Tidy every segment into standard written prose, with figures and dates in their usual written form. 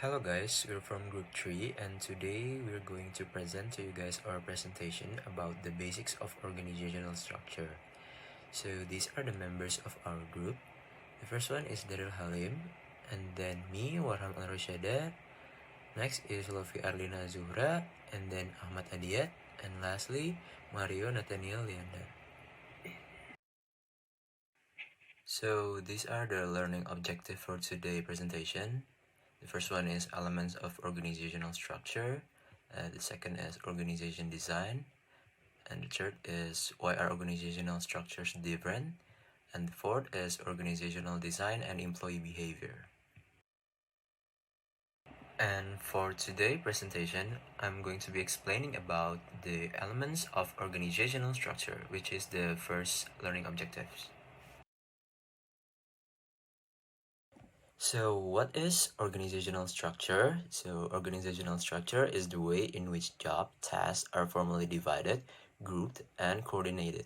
Hello guys, we're from group 3 and today we're going to present to you guys our presentation about the basics of organizational structure. So these are the members of our group. The first one is Darul Halim, and then me, Warham Al-Roshada. Next is Lofi Arlina Zuhra, and then Ahmad Adiyat, and lastly Mario Nathaniel Leander. So these are the learning objectives for today's presentation. The first one is elements of organizational structure. The second is organization design. And the third is why are organizational structures different. And the fourth is organizational design and employee behavior. And for today's presentation, I'm going to be explaining about the elements of organizational structure, which is the first learning objectives. So what is organizational structure? So organizational structure is the way in which job tasks are formally divided, grouped, and coordinated.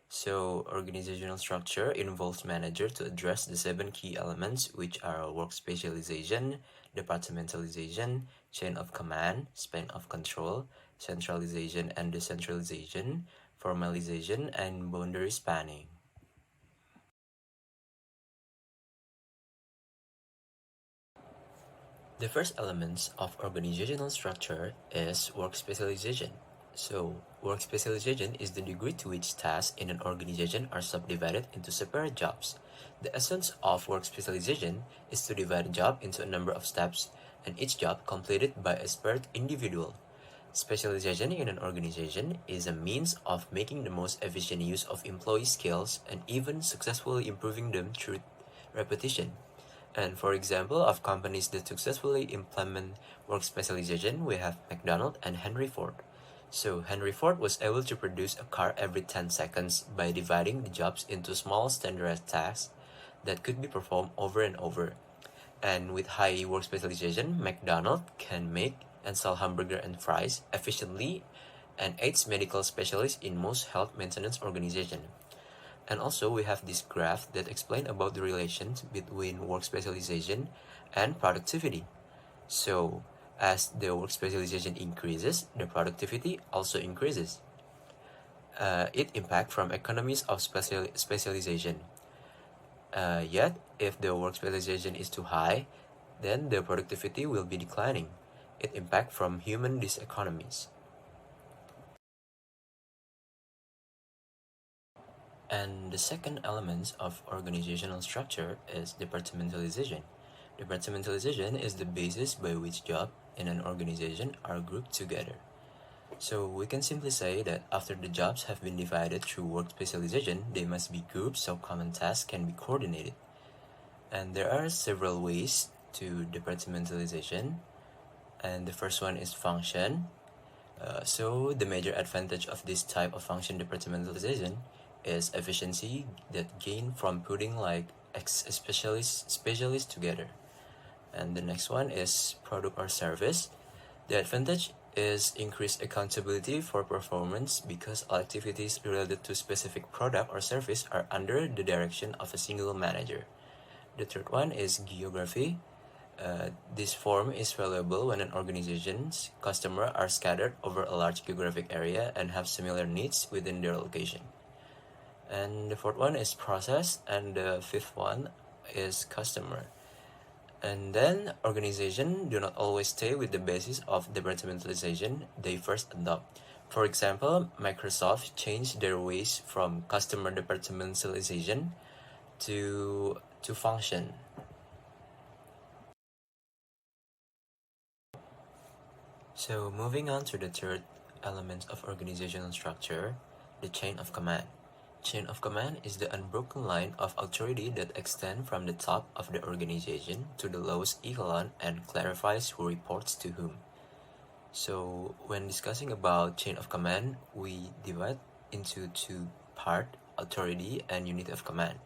So organizational structure involves manager to address the 7 key elements, which are work specialization, departmentalization, chain of command, span of control, centralization and decentralization, formalization, and boundary spanning. The first elements of organizational structure is work specialization. So, work specialization is the degree to which tasks in an organization are subdivided into separate jobs. The essence of work specialization is to divide a job into a number of steps, and each job completed by a separate individual. Specialization in an organization is a means of making the most efficient use of employee skills and even successfully improving them through repetition. And for example of companies that successfully implement work specialization, we have McDonald's and Henry Ford. So Henry Ford was able to produce a car every 10 seconds by dividing the jobs into small standardized tasks that could be performed over and over. And with high work specialization, McDonald's can make and sell hamburger and fries efficiently and aids medical specialists in most health maintenance organizations. And also we have this graph that explains about the relations between work specialization and productivity. So as the work specialization increases, the productivity also increases. It impacts from economies of specialization. Yet if the work specialization is too high, then the productivity will be declining. It impacts from human diseconomies. And the second element of organizational structure is departmentalization. Departmentalization is the basis by which jobs in an organization are grouped together. So we can simply say that after the jobs have been divided through work specialization, they must be grouped so common tasks can be coordinated. And there are several ways to departmentalization. And the first one is function. So the major advantage of this type of function departmentalization is efficiency that gain from putting like specialists together. And the next one is product or service. The advantage is increased accountability for performance because all activities related to specific product or service are under the direction of a single manager. The third one is geography. This form is valuable when an organization's customers are scattered over a large geographic area and have similar needs within their location. And the fourth one is process, and the fifth one is customer. And then organizations do not always stay with the basis of departmentalization they first adopt. For example, Microsoft changed their ways from customer departmentalization to function. So moving on to the third element of organizational structure, the chain of command. Chain of command is the unbroken line of authority that extends from the top of the organization to the lowest echelon and clarifies who reports to whom. So when discussing about chain of command, we divide into two parts, authority and unit of command.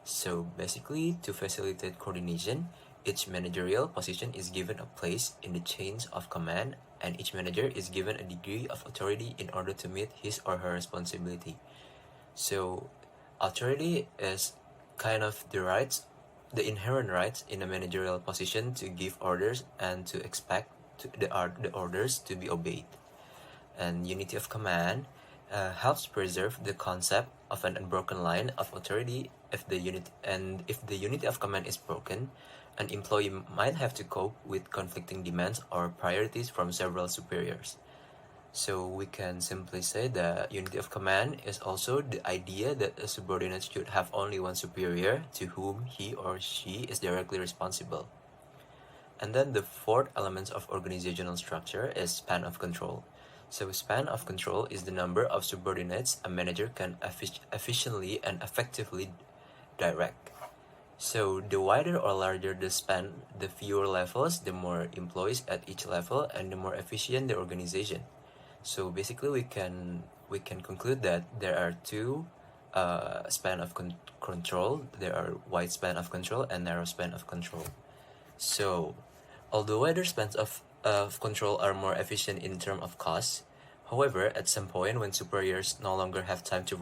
So basically, to facilitate coordination, each managerial position is given a place in the chains of command, and each manager is given a degree of authority in order to meet his or her responsibility. So authority is kind of the rights the inherent rights in a managerial position to give orders and to expect the orders to be obeyed. And unity of command helps preserve the concept of an unbroken line of authority. If the unity of command is broken, an employee might have to cope with conflicting demands or priorities from several superiors. So we can simply say that unity of command is also the idea that a subordinate should have only one superior to whom he or she is directly responsible. And then the fourth element of organizational structure is span of control. So span of control is the number of subordinates a manager can efficiently and effectively direct. So the wider or larger the span, the fewer levels, the more employees at each level, and the more efficient the organization. So basically, we can conclude that there are two span of control. There are wide span of control and narrow span of control. So, although wider spans of control are more efficient in terms of cost, however, at some point when superiors no longer have time to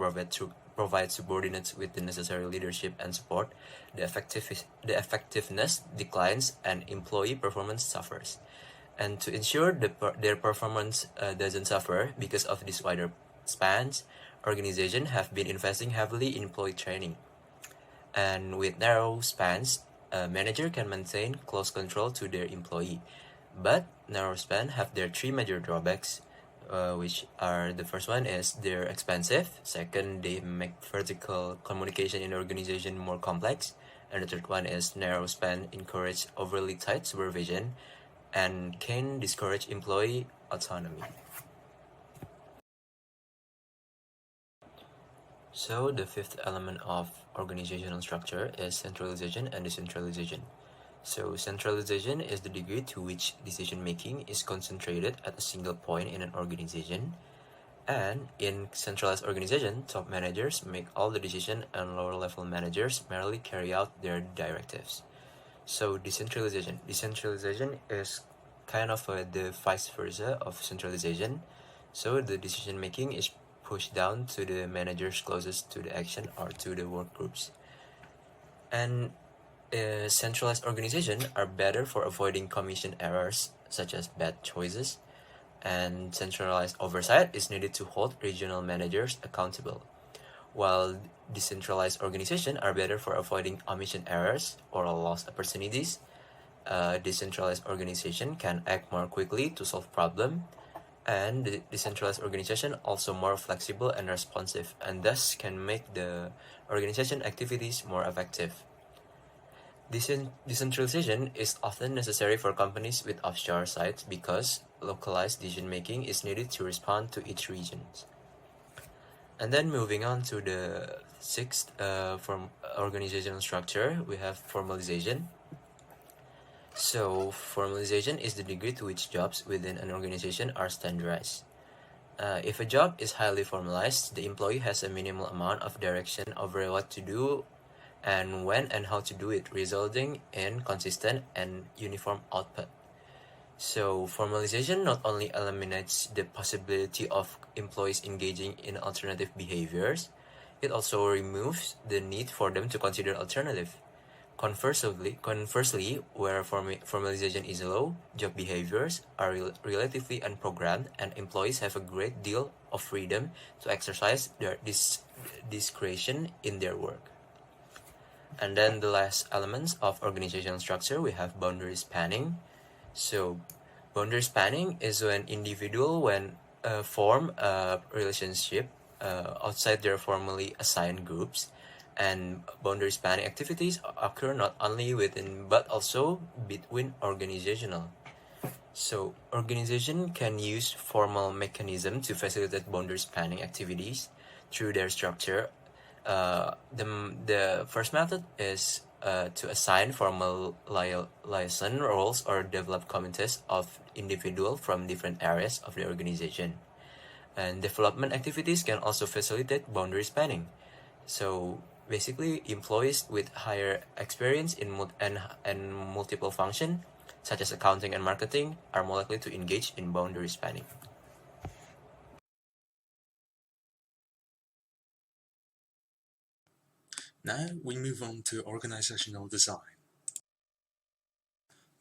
provide subordinates with the necessary leadership and support, the effectiveness declines and employee performance suffers. And to ensure their performance doesn't suffer because of these wider spans, organizations have been investing heavily in employee training. And with narrow spans, a manager can maintain close control to their employee. But narrow span have their three major drawbacks, which are: the first one is they're expensive, second, they make vertical communication in the organization more complex, and the third one is narrow span encourage overly tight supervision and can discourage employee autonomy. So the fifth element of organizational structure is centralization and decentralization. So centralization is the degree to which decision-making is concentrated at a single point in an organization. And in centralized organization, top managers make all the decisions and lower-level managers merely carry out their directives. So decentralization. Decentralization is kind of the vice versa of centralization. So the decision-making is pushed down to the managers closest to the action or to the work groups. And centralized organizations are better for avoiding commission errors such as bad choices, and centralized oversight is needed to hold regional managers accountable, while decentralized organizations are better for avoiding omission errors or lost opportunities. Decentralized organization can act more quickly to solve problems, and the decentralized organization also more flexible and responsive, and thus can make the organization activities more effective. Decentralization is often necessary for companies with offshore sites because localized decision-making is needed to respond to each region. And then moving on to the sixth from organizational structure, we have formalization. So formalization is the degree to which jobs within an organization are standardized. If a job is highly formalized, the employee has a minimal amount of direction over what to do and when and how to do it, resulting in consistent and uniform output. So formalization not only eliminates the possibility of employees engaging in alternative behaviors, it also removes the need for them to consider alternative. Conversely, where formalization is low, job behaviors are relatively unprogrammed, and employees have a great deal of freedom to exercise their discretion in their work. And then the last elements of organizational structure, we have boundary spanning. So boundary spanning is when individual form a relationship outside their formally assigned groups, and boundary spanning activities occur not only within but also between organizational. So organization can use formal mechanism to facilitate boundary spanning activities through their structure. The first method is to assign formal liaison roles or develop committees of individuals from different areas of the organization. And development activities can also facilitate boundary spanning. So basically, employees with higher experience in multiple functions, such as accounting and marketing, are more likely to engage in boundary spanning. Now we move on to organizational design.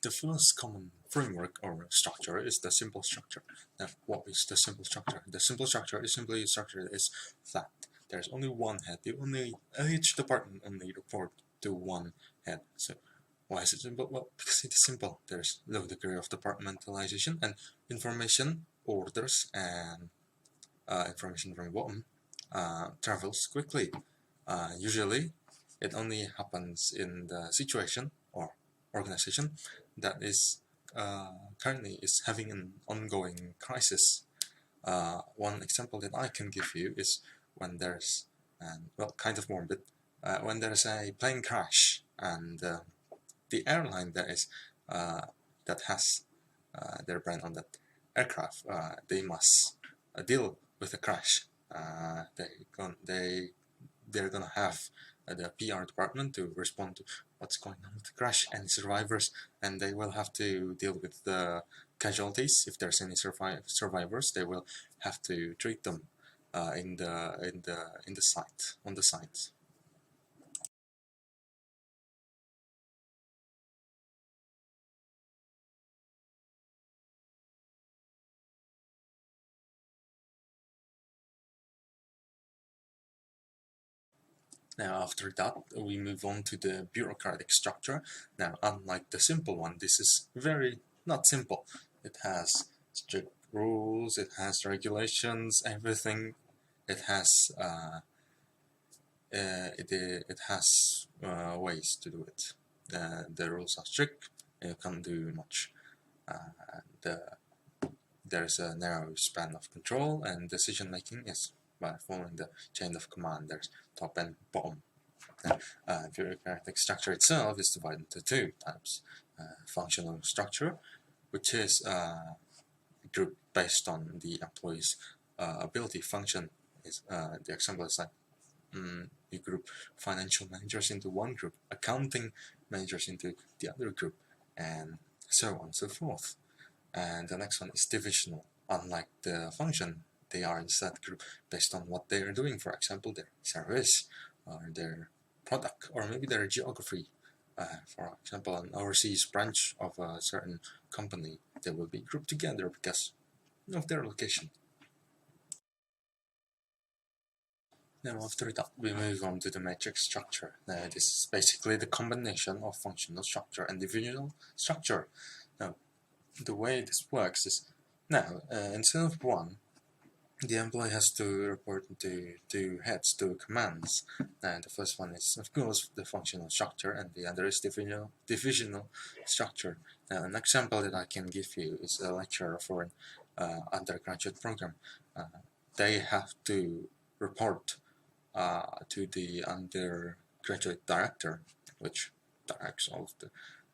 The first common framework or structure is the simple structure. Now, what is the simple structure? The simple structure is simply a structure that is flat. There's only one head. Each department only report to one head. So why is it simple? Well, because it is simple. There's low degree of departmentalization, and information, orders, and information from bottom travels quickly. Usually, it only happens in the situation or organization that is currently is having an ongoing crisis. One example that I can give you is when there's, well, kind of morbid, when there's a plane crash and the airline that has their brand on that aircraft, they must deal with the crash. They're gonna have the PR department to respond to what's going on with the crash, any survivors, and they will have to deal with the casualties. If there's any survivors, they will have to treat them in the site on the site. Now, after that, we move on to the bureaucratic structure. Now, unlike the simple one, this is very not simple. It has strict rules, it has regulations, everything. It has ways to do it. The rules are strict. You can't do much. And there's a narrow span of control, and decision making is by following the chain of command. There's top and bottom. Bureaucratic structure itself is divided into two types. Functional structure, which is a group based on the employee's ability function. The example is like you group financial managers into one group, accounting managers into the other group, and so on and so forth. And the next one is divisional. Unlike the function, they are instead grouped based on what they are doing. For example, their service or their product, or maybe their geography. For example, an overseas branch of a certain company, they will be grouped together because of their location. Now, after that, we move on to the matrix structure. Now, this is basically the combination of functional structure and divisional structure. Now, the way this works is now, instead of one, the employee has to report to two heads, two commands. And the first one is, of course, the functional structure, and the other is divisional structure. Now, an example that I can give you is a lecturer for an undergraduate program. They have to report to the undergraduate director, which directs all of the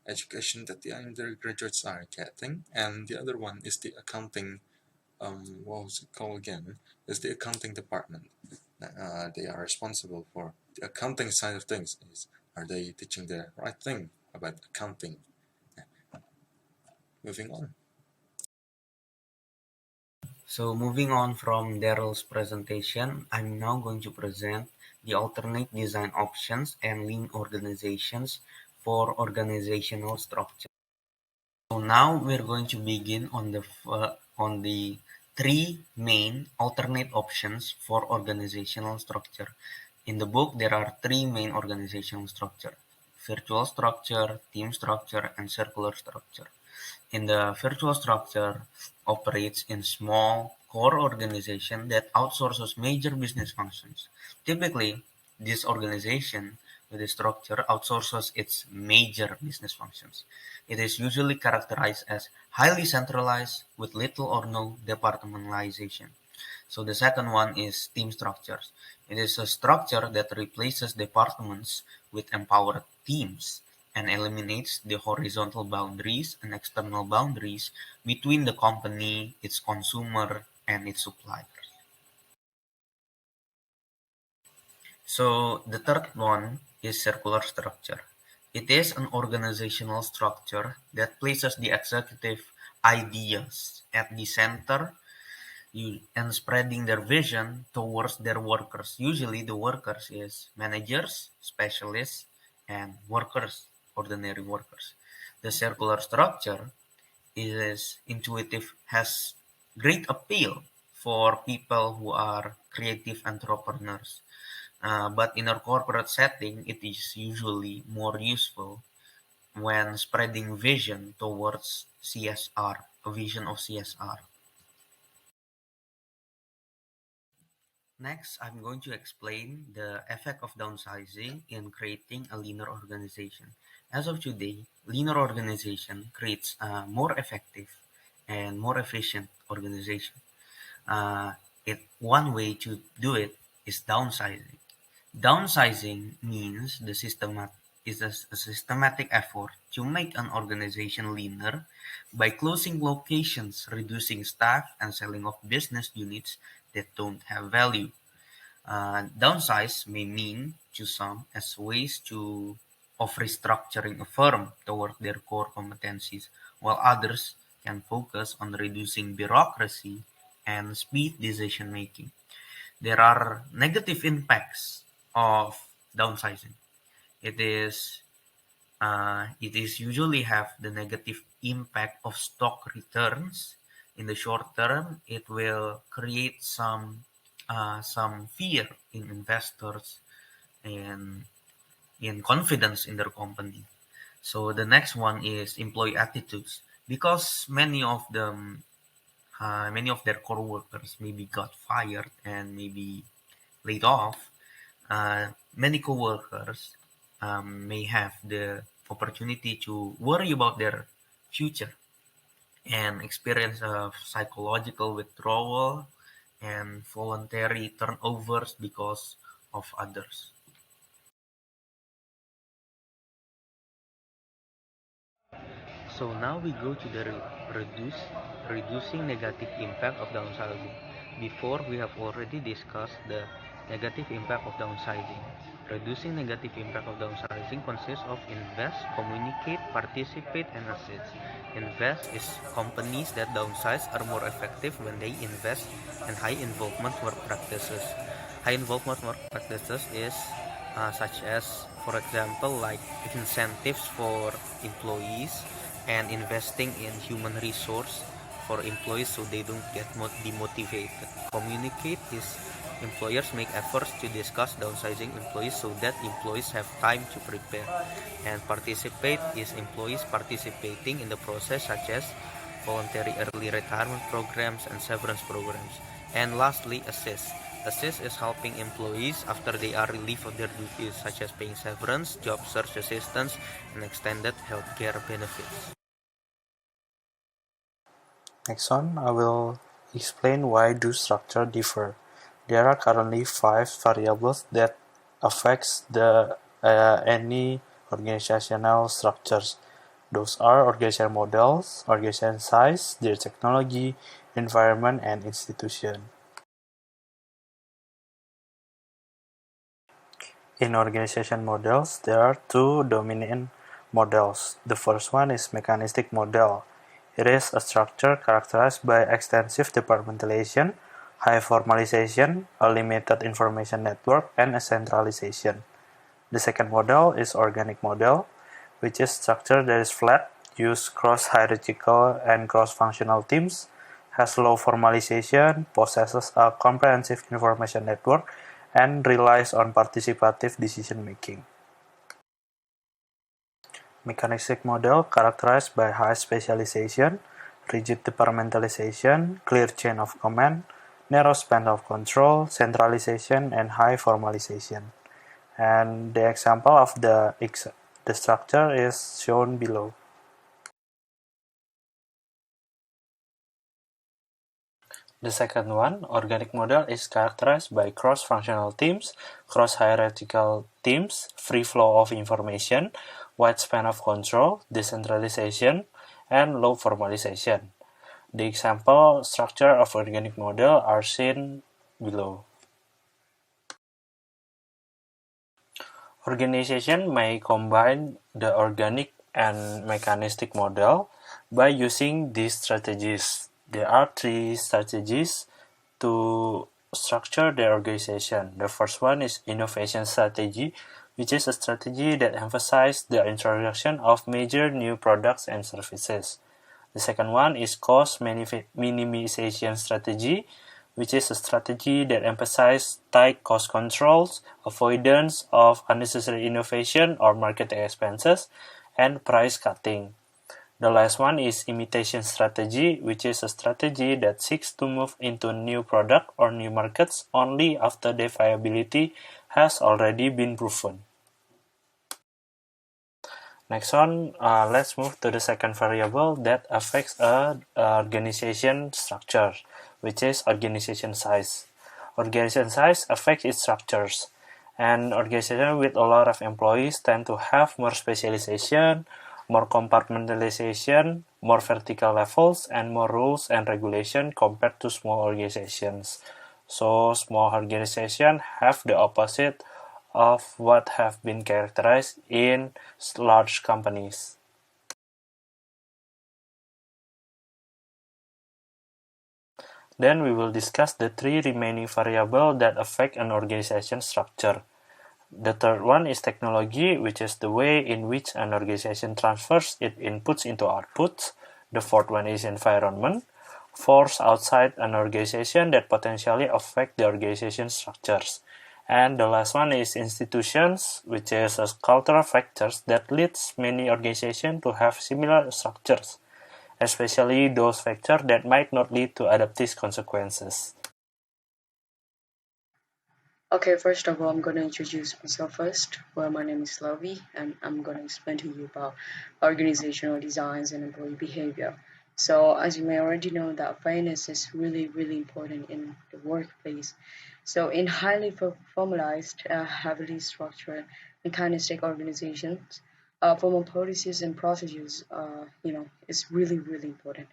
education that the undergraduates are getting, and the other one is the accounting. What was it called again? Is the accounting department. They are responsible for the accounting side of things. Are they teaching the right thing about accounting? Moving on. So moving on from Daryl's presentation, I'm now going to present the alternate design options and lean organizations for organizational structure. So now we're going to begin on the three main alternate options for organizational structure. In the book, there are three main organizational structure: virtual structure, team structure, and circular structure. In the virtual structure operates in small core organization that outsources major business functions. Typically, this organization with a structure outsources its major business functions. It is usually characterized as highly centralized with little or no departmentalization. So the second one is team structures. It is a structure that replaces departments with empowered teams and eliminates the horizontal boundaries and external boundaries between the company, its consumer, and its suppliers. So the third one is circular structure. It is an organizational structure that places the executive ideas at the center and spreading their vision towards their workers. Usually the workers is managers, specialists, and workers, ordinary workers. The circular structure is intuitive, has great appeal for people who are creative entrepreneurs. But in a corporate setting, it is usually more useful when spreading vision towards CSR, a vision of CSR. Next, I'm going to explain the effect of downsizing in creating a leaner organization. As of today, leaner organization creates a more effective and more efficient organization. Uh, One way to do it is downsizing. Downsizing means a systematic effort to make an organization leaner by closing locations, reducing staff, and selling off business units that don't have value. Downsize may mean to some as ways of restructuring a firm toward their core competencies, while others can focus on reducing bureaucracy and speed decision making. There are negative impacts of downsizing. It is it is usually have the negative impact of stock returns. In the short term, it will create some fear in investors and in confidence in their company. So the next one is employee attitudes, because many of their core workers maybe got fired and maybe laid off. Many coworkers may have the opportunity to worry about their future and experience a psychological withdrawal and voluntary turnovers because of others. So now we go to the reducing negative impact of downsizing. Before, we have already discussed the negative impact of downsizing. Reducing negative impact of downsizing consists of invest, communicate, participate, and assist. Invest is companies that downsize are more effective when they invest in high involvement work practices. High involvement work practices is such as, for example, like incentives for employees and investing in human resource for employees so they don't get demotivated. Communicate is employers make efforts to discuss downsizing employees so that employees have time to prepare. And participate is employees participating in the process such as voluntary early retirement programs and severance programs. And lastly, assist. Assist is helping employees after they are relieved of their duties, such as paying severance, job search assistance, and extended healthcare benefits. Next one, I will explain why do structure differ. There are currently 5 variables that affects any organizational structures. Those are organizational models, organization size, their technology, environment, and institution. In organization models, there are 2 dominant models. The first one is Mechanistic Model. It is a structure characterized by extensive departmentalization, high formalization, a limited information network, and a centralization. The second model is Organic Model, which is structure that is flat, use cross-hierarchical and cross-functional teams, has low formalization, possesses a comprehensive information network, and relies on participative decision-making. Mechanistic model characterized by high specialization, rigid departmentalization, clear chain of command, narrow span of control, centralization, and high formalization. And the example of the structure is shown below. The second one, organic model, is characterized by cross-functional teams, cross-hierarchical teams, free flow of information, wide span of control, decentralization, and low formalization. The example structure of organic model are seen below. Organization may combine the organic and mechanistic model by using these strategies. There are 3 strategies to structure their organization. The first one is innovation strategy, which is a strategy that emphasizes the introduction of major new products and services. The second one is cost minimization strategy, which is a strategy that emphasizes tight cost controls, avoidance of unnecessary innovation or marketing expenses, and price cutting. The last one is imitation strategy, which is a strategy that seeks to move into a new product or new markets only after their viability has already been proven. Next one, let's move to the second variable that affects a organization structure, which is organization size. Organization size affects its structures, and organizations with a lot of employees tend to have more specialization, more compartmentalization, more vertical levels, and more rules and regulation compared to small organizations. So small organizations have the opposite of what have been characterized in large companies. Then we will discuss the three remaining variables that affect an organization structure. The third one is technology, which is the way in which an organization transfers its inputs into outputs. The fourth one is environment, force outside an organization that potentially affect the organization structures. And the last one is institutions, which is a cultural factors that leads many organizations to have similar structures, especially those factors that might not lead to adaptive consequences. Okay, first of all, I'm going to introduce myself first. Well, my name is Lovey, and I'm going to explain to you about organizational designs and employee behavior. So, as you may already know, that fairness is really, really important in the workplace. So, in highly formalized, heavily structured, mechanistic organizations, formal policies and procedures, is really, really important.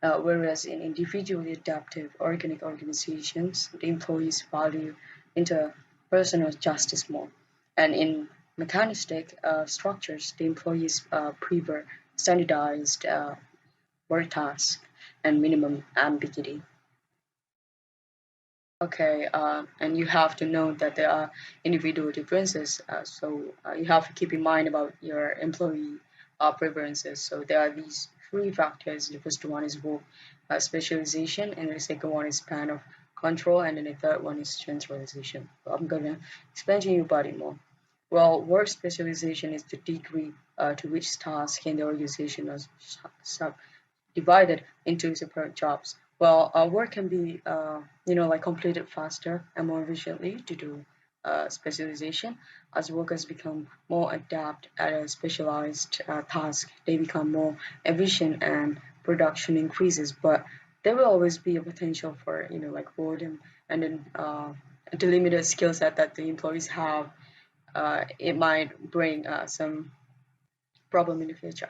Whereas in individually adaptive organic organizations, the employees value interpersonal justice more. And in mechanistic structures, the employees prefer standardized work tasks and minimum ambiguity. Okay, and you have to know that there are individual differences. So you have to keep in mind about your employee preferences. So there are these three factors. The first one is work specialization, and the second one is span of control, and then the third one is centralization. So I'm gonna explain to you about it more. Well, work specialization is the degree to which tasks in the organization are divided into separate jobs. Well, work can be, like completed faster and more efficiently due to specialization. As workers become more adept at a specialized task, they become more efficient and production increases. But there will always be a potential for, like boredom and then the limited skill set that the employees have. It might bring some problem in the future.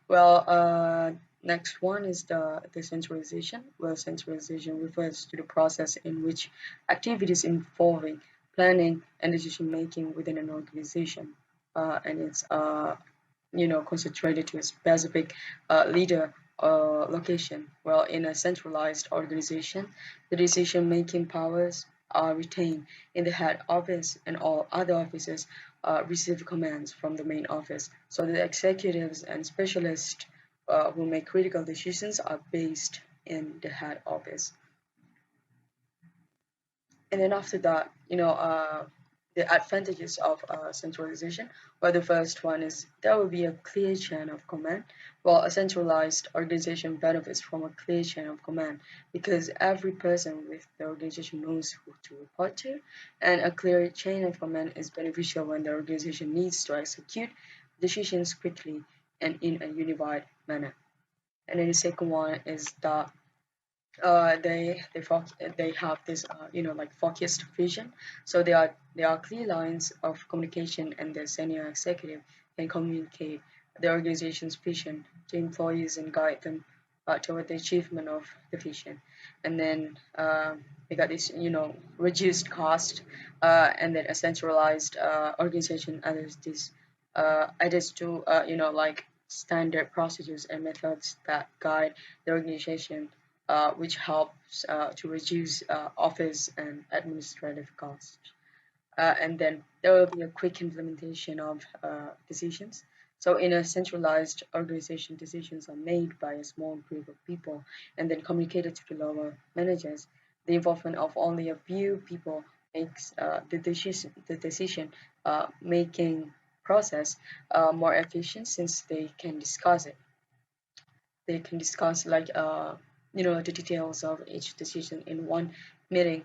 Well, next one is the decentralization. Well, centralization refers to the process in which activities involving planning and decision making within an organization, and it's concentrated to a specific leader or location. Well, in a centralized organization, the decision making powers are retained in the head office, and all other offices receive commands from the main office. So the executives and specialists who make critical decisions are based in the head office. And then after that, the advantages of centralization. Well, the first one is there will be a clear chain of command. Well, a centralized organization benefits from a clear chain of command because every person with the organization knows who to report to, and a clear chain of command is beneficial when the organization needs to execute decisions quickly and in a unified manner. And then the second one is that they have this like focused vision. So there are clear lines of communication, and the senior executive can communicate the organization's vision to employees and guide them toward the achievement of the vision. And then they got this reduced cost, and then a centralized organization adds to like standard procedures and methods that guide the organization which helps to reduce office and administrative costs. And then there will be a quick implementation of decisions. So in a centralized organization, decisions are made by a small group of people and then communicated to the lower managers. The involvement of only a few people makes the decision making process more efficient, since they can discuss like the details of each decision in one meeting.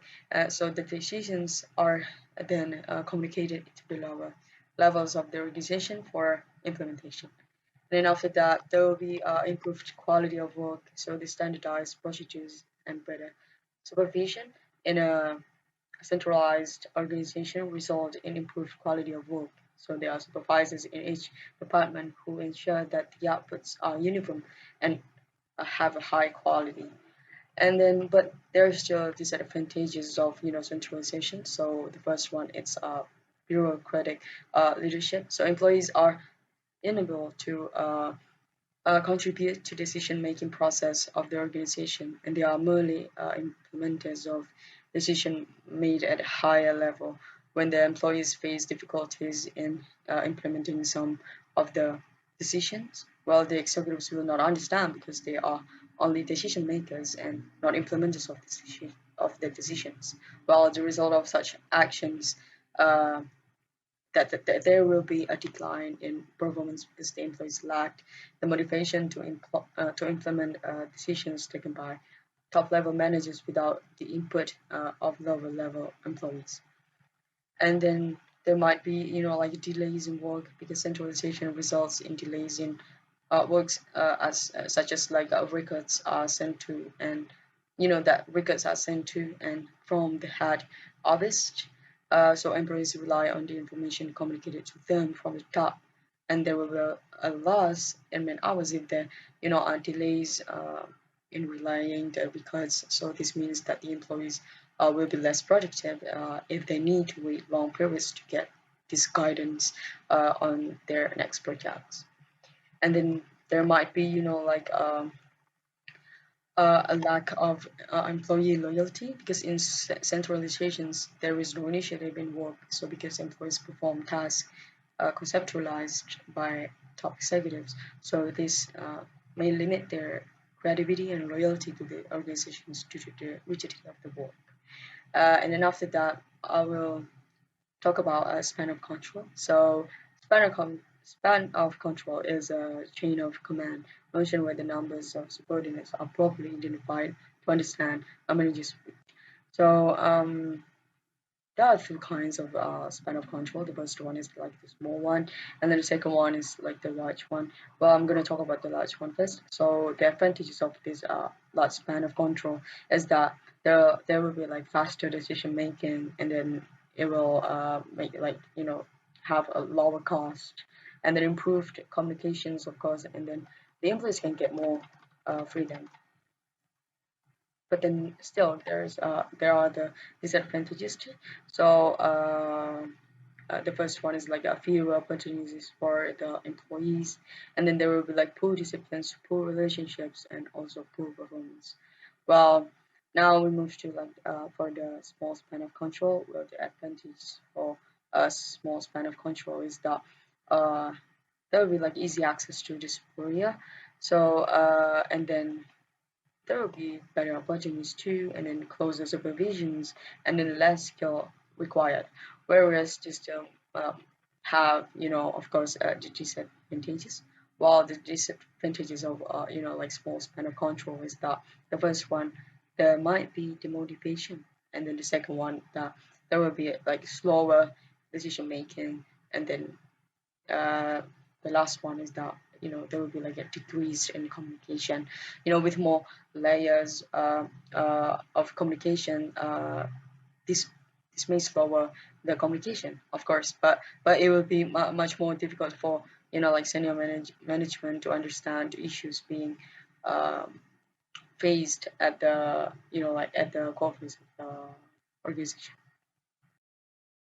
So the decisions are then communicated to the lower levels of the organization for implementation. And then after that, there will be improved quality of work, so the standardized procedures and better supervision in a centralized organization result in improved quality of work. So there are supervisors in each department who ensure that the outputs are uniform and have a high quality. And then, but there are still disadvantages of centralization. So the first one, it's bureaucratic leadership. So employees are unable to contribute to decision-making process of the organization, and they are merely implementers of decision made at a higher level. When the employees face difficulties in implementing some of the decisions, well, the executives will not understand because they are only decision makers and not implementers of the decisions. Well, the result of such actions uh, that there will be a decline in performance because the employees lacked the motivation to implement decisions taken by top level managers without the input of lower level employees. And then there might be like delays in work because centralization results in delays in works as such as like records are sent to, and that records are sent to and from the head office. So employees rely on the information communicated to them from the top, and there will be a loss in man hours if there are delays in relaying the records. So this means that the employees will be less productive if they need to wait long periods to get this guidance on their next projects. And then there might be like a lack of employee loyalty because in centralizations there is no initiative in work. So because employees perform tasks conceptualized by top executives, so this may limit their credibility and loyalty to the organizations due to the rigidity of the work. And then after that, I will talk about a span of control. So span of control is a chain of command function where the numbers of subordinates are properly identified to understand a manager's speech. So there are two kinds of span of control. The first one is like the small one, and then the second one is like the large one. Well, I'm going to talk about the large one first. So the advantages of this large span of control is that there will be like faster decision making, and then it will make like have a lower cost, and then improved communications, of course, and then the employees can get more freedom. But then still there are the disadvantages too. So the first one is like a fewer opportunities for the employees, and then there will be like poor disciplines, poor relationships, and also poor performance. Well, now we move to like for the small span of control. Well, the advantage for a small span of control is that uh, there will be like easy access to this area. So and then there will be better opportunities too, and then closer supervisions, and then less skill required. Whereas just have of course the disadvantages. While the disadvantages of like small span of control is that the first one, there might be demotivation, and then the second one, that there will be like slower decision making, and then uh, the last one is that there will be like a decrease in communication, with more layers of communication. This this may slower the communication, of course, but it will be much more difficult for like senior management to understand issues being um, faced at the like at the core office of the organization.